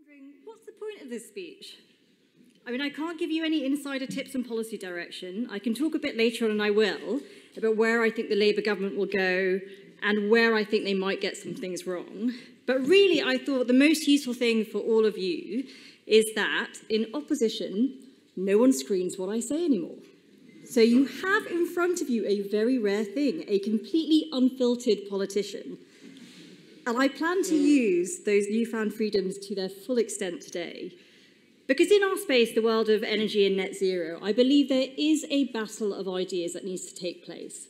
wondering, what's the point of this speech? I mean, I can't give you any insider tips and policy direction. I can talk a bit later on, and I will, about where I think the Labour government will go and where I think they might get some things wrong. But really, I thought the most useful thing for all of you is that in opposition, no one screens what I say anymore. So you have in front of you a very rare thing, a completely unfiltered politician. And I plan to use those newfound freedoms to their full extent today. Because in our space, the world of energy and net zero, I believe there is a battle of ideas that needs to take place.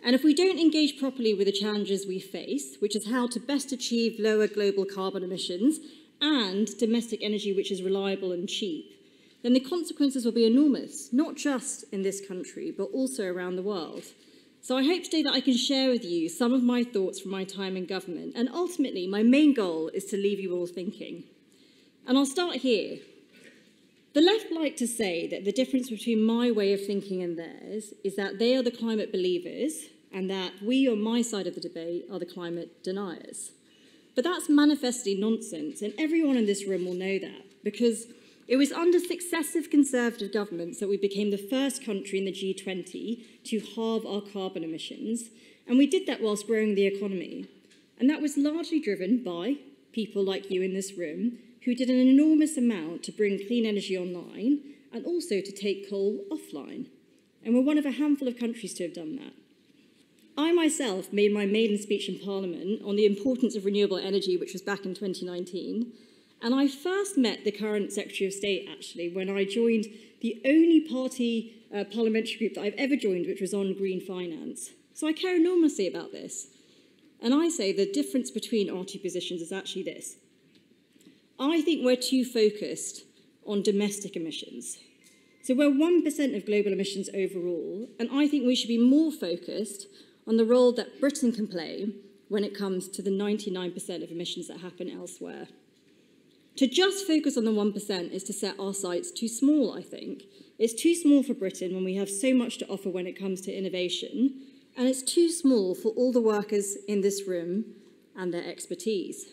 And if we don't engage properly with the challenges we face, which is how to best achieve lower global carbon emissions and domestic energy which is reliable and cheap, then the consequences will be enormous, not just in this country, but also around the world. So I hope today that I can share with you some of my thoughts from my time in government. And ultimately, my main goal is to leave you all thinking. And I'll start here. The left like to say that the difference between my way of thinking and theirs is that they are the climate believers and that we on my side of the debate are the climate deniers. But that's manifestly nonsense, and everyone in this room will know that, because it was under successive Conservative governments that we became the first country in the G20 to halve our carbon emissions, and we did that whilst growing the economy. And that was largely driven by people like you in this room, who did an enormous amount to bring clean energy online and also to take coal offline. And we're one of a handful of countries to have done that. I myself made my maiden speech in Parliament on the importance of renewable energy, which was back in 2019. And I first met the current Secretary of State, actually, when I joined the only party parliamentary group that I've ever joined, which was on green finance. So I care enormously about this. And I say the difference between our two positions is actually this. I think we're too focused on domestic emissions. So we're 1% of global emissions overall, and I think we should be more focused on the role that Britain can play when it comes to the 99% of emissions that happen elsewhere. To just focus on the 1% is to set our sights too small, I think. It's too small for Britain when we have so much to offer when it comes to innovation, and it's too small for all the workers in this room and their expertise.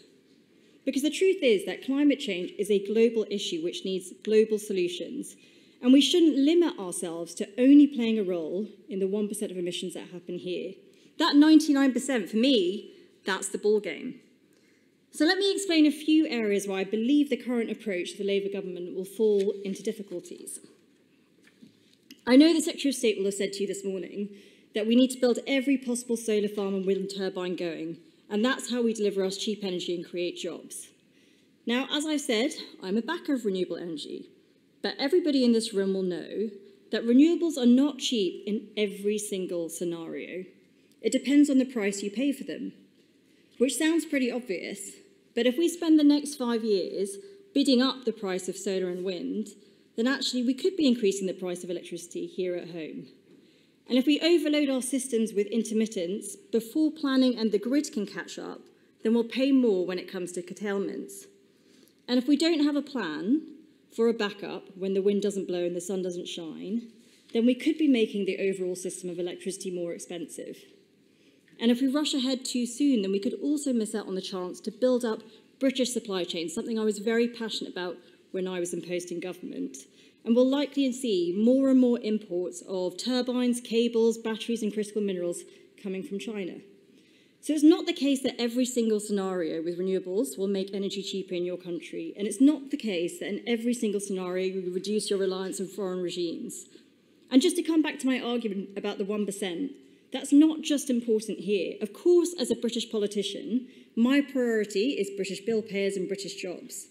Because the truth is that climate change is a global issue which needs global solutions, and we shouldn't limit ourselves to only playing a role in the 1% of emissions that happen here. That 99%, for me, that's the ballgame. So let me explain a few areas where I believe the current approach of the Labour government will fall into difficulties. I know the Secretary of State will have said to you this morning that we need to build every possible solar farm and wind turbine going, and that's how we deliver us cheap energy and create jobs. Now, as I've said, I'm a backer of renewable energy, but everybody in this room will know that renewables are not cheap in every single scenario. It depends on the price you pay for them, which sounds pretty obvious, but if we spend the next 5 years bidding up the price of solar and wind, then actually we could be increasing the price of electricity here at home. And if we overload our systems with intermittence before planning and the grid can catch up, then we'll pay more when it comes to curtailments. And if we don't have a plan for a backup when the wind doesn't blow and the sun doesn't shine, then we could be making the overall system of electricity more expensive. And if we rush ahead too soon, then we could also miss out on the chance to build up British supply chains, something I was very passionate about when I was in post in government. And we'll likely see more and more imports of turbines, cables, batteries and critical minerals coming from China. So it's not the case that every single scenario with renewables will make energy cheaper in your country, and it's not the case that in every single scenario you will reduce your reliance on foreign regimes. And just to come back to my argument about the 1%, that's not just important here. Of course, as a British politician, my priority is British bill payers and British jobs.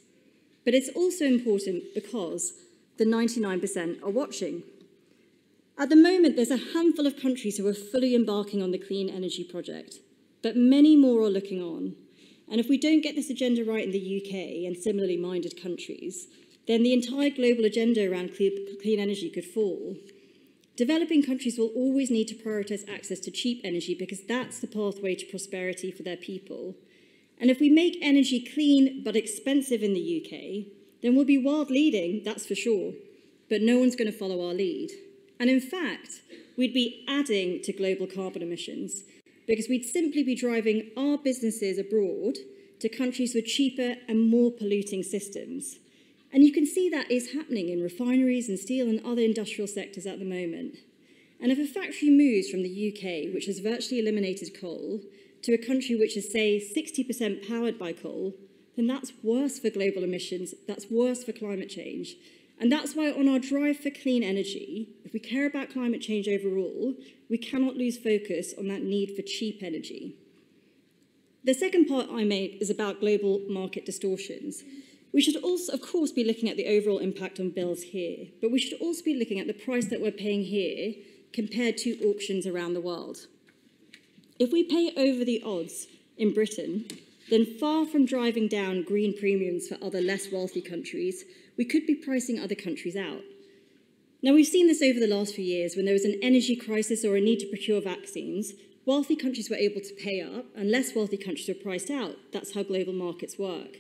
But it's also important because the 99% are watching. At the moment, there's a handful of countries who are fully embarking on the clean energy project, but many more are looking on. And if we don't get this agenda right in the UK and similarly minded countries, then the entire global agenda around clean energy could fall. Developing countries will always need to prioritise access to cheap energy because that's the pathway to prosperity for their people. And if we make energy clean but expensive in the UK, then we'll be world leading, that's for sure, but no one's going to follow our lead. And in fact, we'd be adding to global carbon emissions because we'd simply be driving our businesses abroad to countries with cheaper and more polluting systems. And you can see that is happening in refineries and steel and other industrial sectors at the moment. And if a factory moves from the UK, which has virtually eliminated coal, to a country which is, say, 60% powered by coal, then that's worse for global emissions, that's worse for climate change. And that's why on our drive for clean energy, if we care about climate change overall, we cannot lose focus on that need for cheap energy. The second part I make is about global market distortions. We should also, of course, be looking at the overall impact on bills here, but we should also be looking at the price that we're paying here compared to auctions around the world. If we pay over the odds in Britain, then far from driving down green premiums for other less wealthy countries, we could be pricing other countries out. Now, we've seen this over the last few years. When there was an energy crisis or a need to procure vaccines, wealthy countries were able to pay up and less wealthy countries were priced out. That's how global markets work.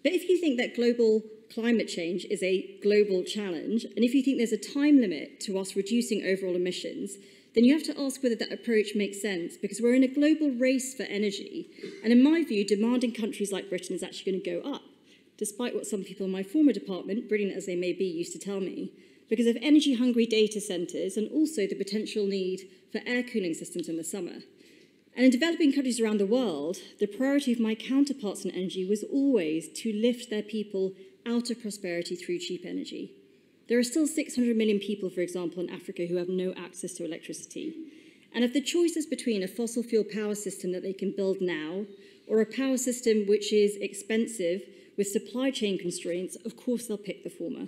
But if you think that global climate change is a global challenge, and if you think there's a time limit to us reducing overall emissions, then you have to ask whether that approach makes sense, because we're in a global race for energy. And in my view, demand in countries like Britain is actually going to go up, despite what some people in my former department, brilliant as they may be, used to tell me, because of energy-hungry data centres and also the potential need for air cooling systems in the summer. And in developing countries around the world, the priority of my counterparts in energy was always to lift their people out of prosperity through cheap energy. There are still 600 million people, for example, in Africa who have no access to electricity. And if the choice is between a fossil fuel power system that they can build now or a power system which is expensive with supply chain constraints, of course they'll pick the former.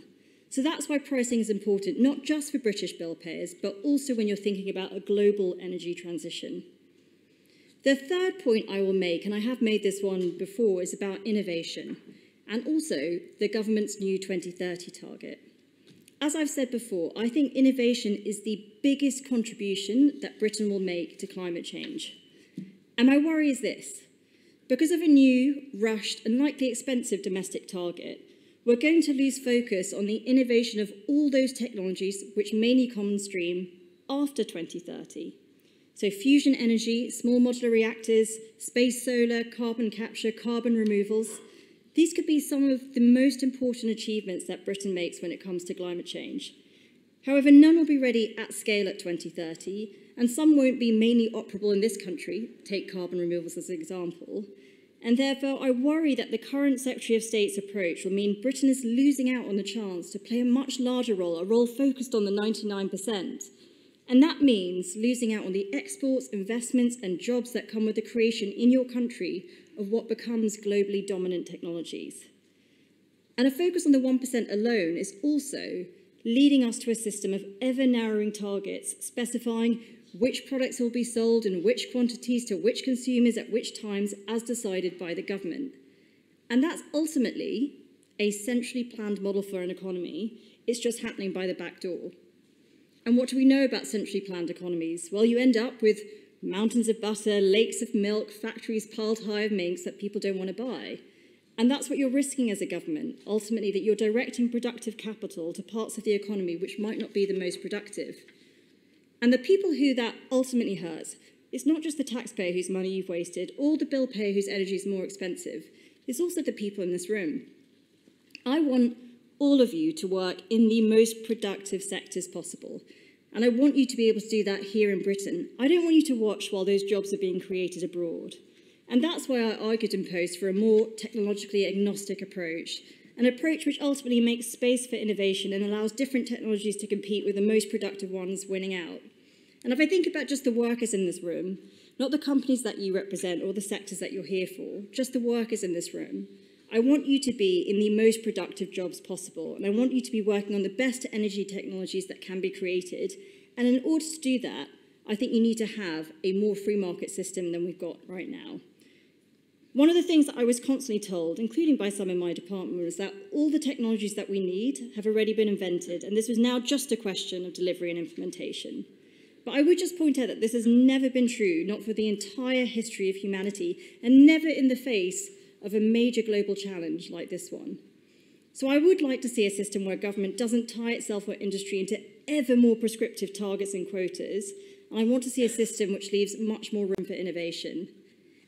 So that's why pricing is important, not just for British bill payers, but also when you're thinking about a global energy transition. The third point I will make, and I have made this one before, is about innovation, and also the government's new 2030 target. As I've said before, I think innovation is the biggest contribution that Britain will make to climate change. And my worry is this: because of a new, rushed, and likely expensive domestic target, we're going to lose focus on the innovation of all those technologies which mainly come on stream after 2030. So fusion energy, small modular reactors, space solar, carbon capture, carbon removals. These could be some of the most important achievements that Britain makes when it comes to climate change. However, none will be ready at scale at 2030, and some won't be mainly operable in this country, take carbon removals as an example. And therefore, I worry that the current Secretary of State's approach will mean Britain is losing out on the chance to play a much larger role, a role focused on the 99%. And that means losing out on the exports, investments, and jobs that come with the creation in your country of what becomes globally dominant technologies. And a focus on the 1% alone is also leading us to a system of ever-narrowing targets, specifying which products will be sold in which quantities to which consumers at which times, as decided by the government. And that's ultimately a centrally planned model for an economy. It's just happening by the back door. And what do we know about centrally planned economies? Well, you end up with mountains of butter, lakes of milk, factories piled high of minks that people don't want to buy. And that's what you're risking as a government, ultimately, that you're directing productive capital to parts of the economy which might not be the most productive. And the people who that ultimately hurts, it's not just the taxpayer whose money you've wasted, or the bill payer whose energy is more expensive. It's also the people in this room. I want all of you to work in the most productive sectors possible. And I want you to be able to do that here in Britain. I don't want you to watch while those jobs are being created abroad. And that's why I argued in Post for a more technologically agnostic approach, an approach which ultimately makes space for innovation and allows different technologies to compete with the most productive ones winning out. And if I think about just the workers in this room, not the companies that you represent or the sectors that you're here for, just the workers in this room, I want you to be in the most productive jobs possible, and I want you to be working on the best energy technologies that can be created. And in order to do that, I think you need to have a more free market system than we've got right now. One of the things that I was constantly told, including by some in my department, was that all the technologies that we need have already been invented, and this was now just a question of delivery and implementation. But I would just point out that this has never been true, not for the entire history of humanity, and never in the face of a major global challenge like this one. So I would like to see a system where government doesn't tie itself or industry into ever more prescriptive targets and quotas, and I want to see a system which leaves much more room for innovation.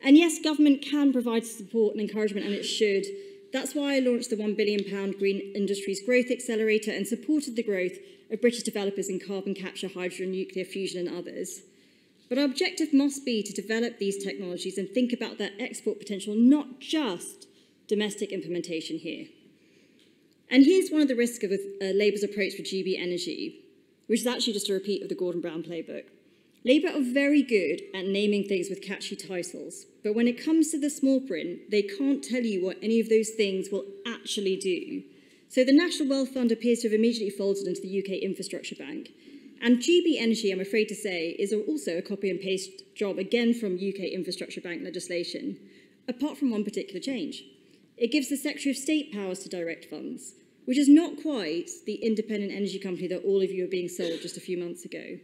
And yes, government can provide support and encouragement, and it should. That's why I launched the £1 billion Green Industries Growth Accelerator and supported the growth of British developers in carbon capture, hydrogen, nuclear fusion and others. But our objective must be to develop these technologies and think about their export potential, not just domestic implementation here. And here's one of the risks of Labour's approach for GB Energy, which is actually just a repeat of the Gordon Brown playbook. Labour are very good at naming things with catchy titles, but when it comes to the small print, they can't tell you what any of those things will actually do. So the National Wealth Fund appears to have immediately folded into the UK Infrastructure Bank. And GB Energy, I'm afraid to say, is also a copy and paste job, again from UK Infrastructure Bank legislation, apart from one particular change. It gives the Secretary of State powers to direct funds, which is not quite the independent energy company that all of you are being sold just a few months ago.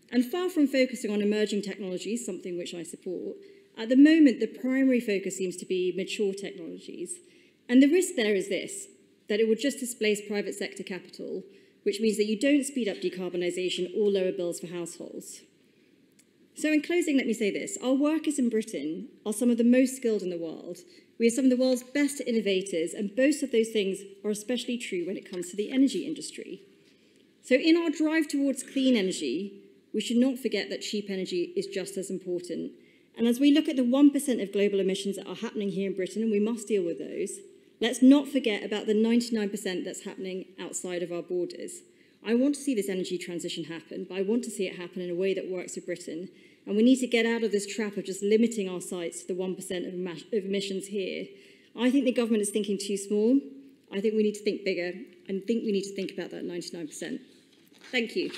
And far from focusing on emerging technologies, something which I support, at the moment the primary focus seems to be mature technologies. And the risk there is this, that it will just displace private sector capital, which means that you don't speed up decarbonisation or lower bills for households. So in closing, let me say this. Our workers in Britain are some of the most skilled in the world. We have some of the world's best innovators, and both of those things are especially true when it comes to the energy industry. So in our drive towards clean energy, we should not forget that cheap energy is just as important. And as we look at the 1% of global emissions that are happening here in Britain, and we must deal with those, let's not forget about the 99% that's happening outside of our borders. I want to see this energy transition happen, but I want to see it happen in a way that works for Britain. And we need to get out of this trap of just limiting our sites to the 1% of emissions here. I think the government is thinking too small. I think we need to think bigger, and think we need to think about that 99%. Thank you.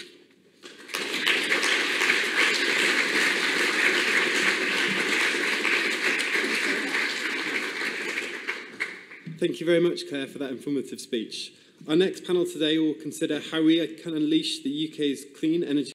Thank you very much, Claire, for that informative speech. Our next panel today will consider how we can unleash the UK's clean energy